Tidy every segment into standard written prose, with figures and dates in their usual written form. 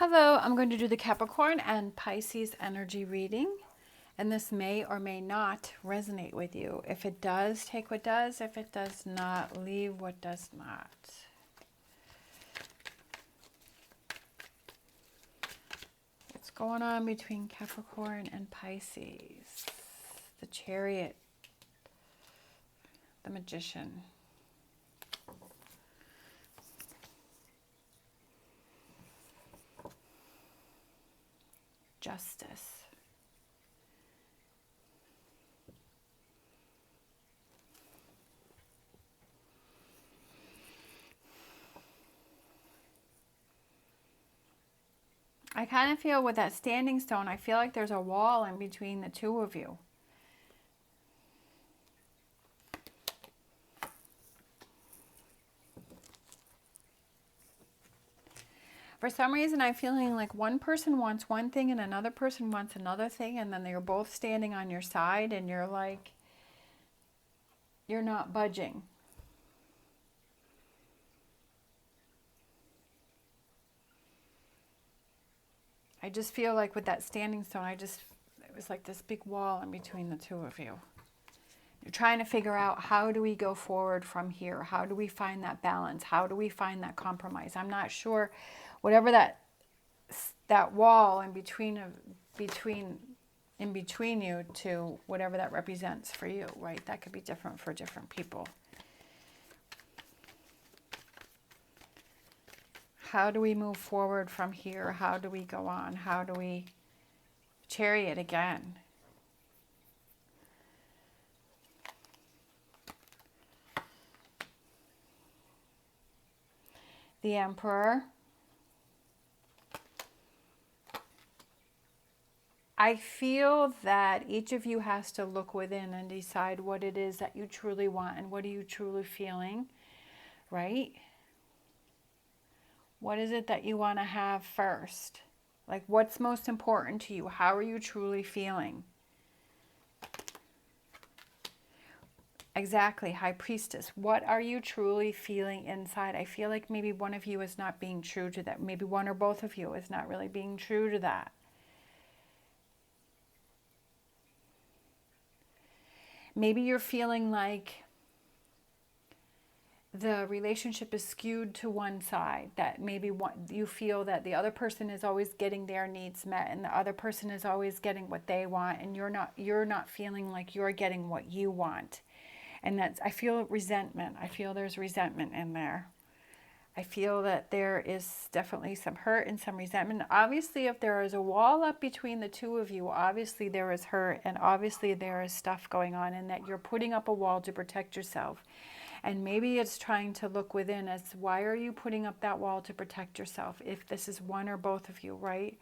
Hello, I'm going to do the Capricorn and Pisces energy reading, and this may or may not resonate with you. If it does, take what does. If it does not, leave what does not. What's going on between Capricorn and Pisces? The Chariot, the Magician. Justice. I kind of feel with that standing stone, I feel like there's a wall in between the two of you. For some reason, I'm feeling like one person wants one thing and another person wants another thing, and then they're both standing on your side and you're like, you're not budging. I just feel like with that standing stone, it was like this big wall in between the two of you. You're trying to figure out, how do we go forward from here? How do we find that balance? How do we find that compromise? I'm not sure. Whatever that wall in between you to whatever that represents for you, right? That could be different for different people. How do we move forward from here? How do we go on? How do we Chariot again? The Emperor. I feel that each of you has to look within and decide what it is that you truly want and what are you truly feeling, right? What is it that you want to have first? Like, what's most important to you? How are you truly feeling? Exactly, High Priestess. What are you truly feeling inside? I feel like maybe one of you is not being true to that. Maybe one or both of you is not really being true to that. Maybe you're feeling like the relationship is skewed to one side, that maybe you feel that the other person is always getting their needs met and the other person is always getting what they want, and you're not feeling like you're getting what you want. And I feel resentment. I feel there's resentment in there. I feel that there is definitely some hurt and some resentment. Obviously, if there is a wall up between the two of you, obviously there is hurt and obviously there is stuff going on, and that you're putting up a wall to protect yourself. And maybe it's trying to look within as, why are you putting up that wall to protect yourself? If this is one or both of you, right?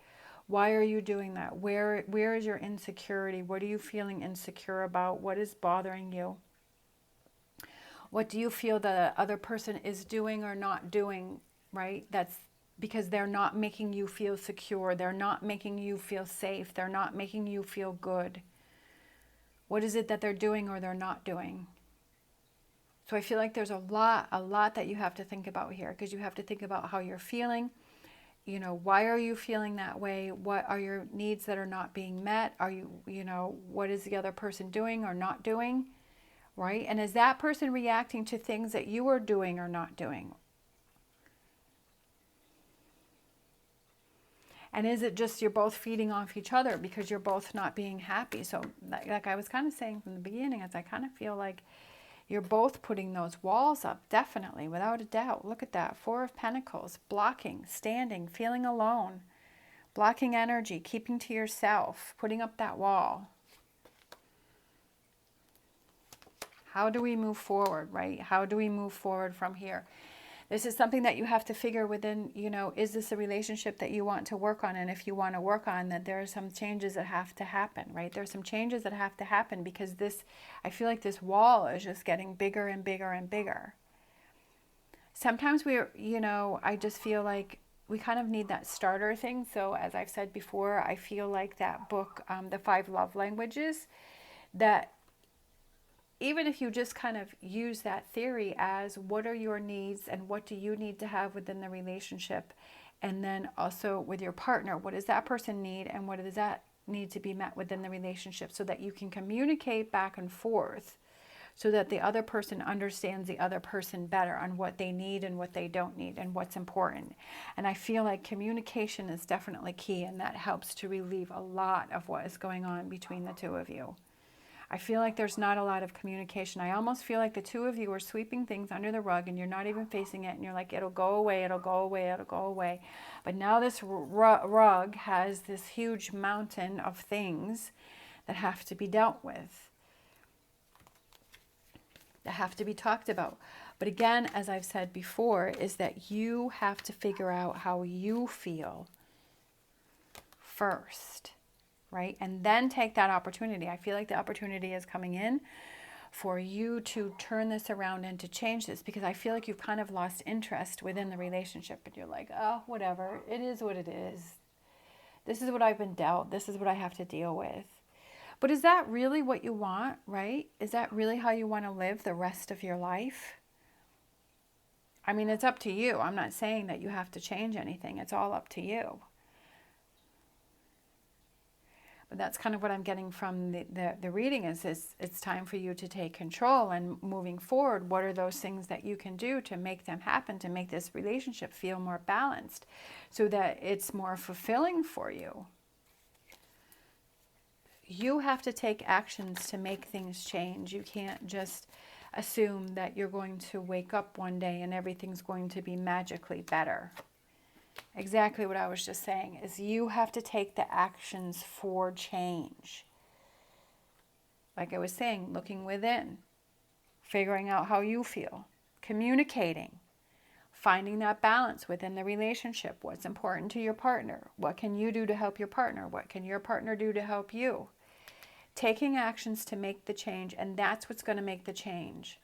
Why are you doing that? Where is your insecurity? What are you feeling insecure about? What is bothering you? What do you feel the other person is doing or not doing, right? That's because they're not making you feel secure. They're not making you feel safe. They're not making you feel good. What is it that they're doing or they're not doing? So I feel like there's a lot that you have to think about here, because you have to think about how you're feeling. You know, why are you feeling that way? What are your needs that are not being met? Are you, what is the other person doing or not doing? Right? And is that person reacting to things that you are doing or not doing? And is it just you're both feeding off each other because you're both not being happy? So like I was kind of saying from the beginning, as I kind of feel like you're both putting those walls up, definitely, without a doubt. Look at that. 4 of Pentacles, blocking, standing, feeling alone, blocking energy, keeping to yourself, putting up that wall. How do we move forward, right? How do we move forward from here? This is something that you have to figure within, is this a relationship that you want to work on? And if you want to work on that, there are some changes that have to happen, right? There's some changes that have to happen, because I feel like this wall is just getting bigger and bigger and bigger. Sometimes I just feel like we kind of need that starter thing. So as I've said before, I feel like that book, The 5 Love Languages, that even if you just kind of use that theory as, what are your needs and what do you need to have within the relationship, And then also with your partner, what does that person need and what does that need to be met within the relationship, so that you can communicate back and forth, so that the other person understands the other person better on what they need and what they don't need and what's important. And I feel like communication is definitely key, and that helps to relieve a lot of what is going on between the two of you. I feel like there's not a lot of communication. I almost feel like the two of you are sweeping things under the rug and you're not even facing it, and you're like, it'll go away, it'll go away, it'll go away. But now this rug has this huge mountain of things that have to be dealt with, that have to be talked about. But again, as I've said before, is that you have to figure out how you feel first. Right? And then take that opportunity. I feel like the opportunity is coming in for you to turn this around and to change this, because I feel like you've kind of lost interest within the relationship, and you're like, oh, whatever, it is what it is. This is what I've been dealt. This is what I have to deal with. But is that really what you want, right? Is that really how you want to live the rest of your life? I mean, it's up to you. I'm not saying that you have to change anything. It's all up to you. But that's kind of what I'm getting from the reading is it's time for you to take control, and moving forward, what are those things that you can do to make them happen, to make this relationship feel more balanced, so that it's more fulfilling for you. You have to take actions to make things change. You can't just assume that you're going to wake up one day and everything's going to be magically better. Exactly what I was just saying, is you have to take the actions for change. Like I was saying, looking within, figuring out how you feel, communicating, finding that balance within the relationship. What's important to your partner? What can you do to help your partner? What can your partner do to help you? Taking actions to make the change, and that's what's going to make the change.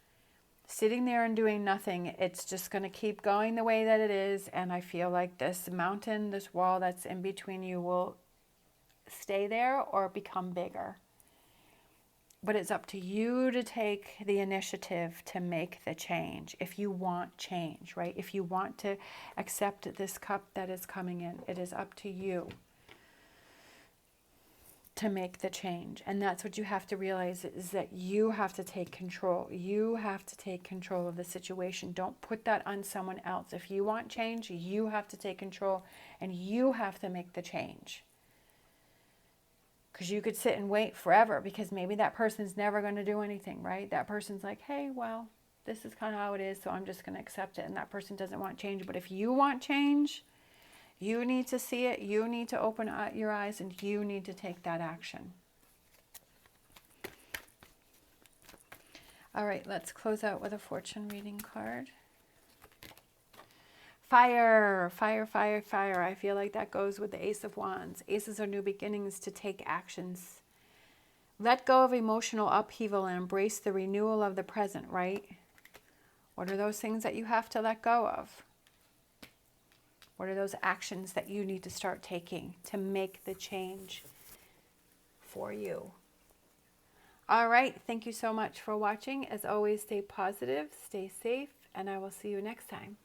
Sitting there and doing nothing, it's just going to keep going the way that it is, and I feel like this mountain, this wall that's in between you will stay there or become bigger. But it's up to you to take the initiative to make the change, if you want change, right? If you want to accept this cup that is coming in, it is up to you to make the change. And that's what you have to realize, is that you have to take control. You have to take control of the situation. Don't put that on someone else. If you want change, you have to take control, and you have to make the change. Because you could sit and wait forever, because maybe that person's never going to do anything, right? That person's like, hey, well, this is kind of how it is, so I'm just going to accept it. And that person doesn't want change. But if you want change, you need to see it, you need to open your eyes, and you need to take that action. All right, let's close out with a fortune reading card. Fire, fire, fire, fire. I feel like that goes with the Ace of Wands. Aces are new beginnings, to take actions. Let go of emotional upheaval and embrace the renewal of the present, right? What are those things that you have to let go of? What are those actions that you need to start taking to make the change for you? All right. Thank you so much for watching. As always, stay positive, stay safe, and I will see you next time.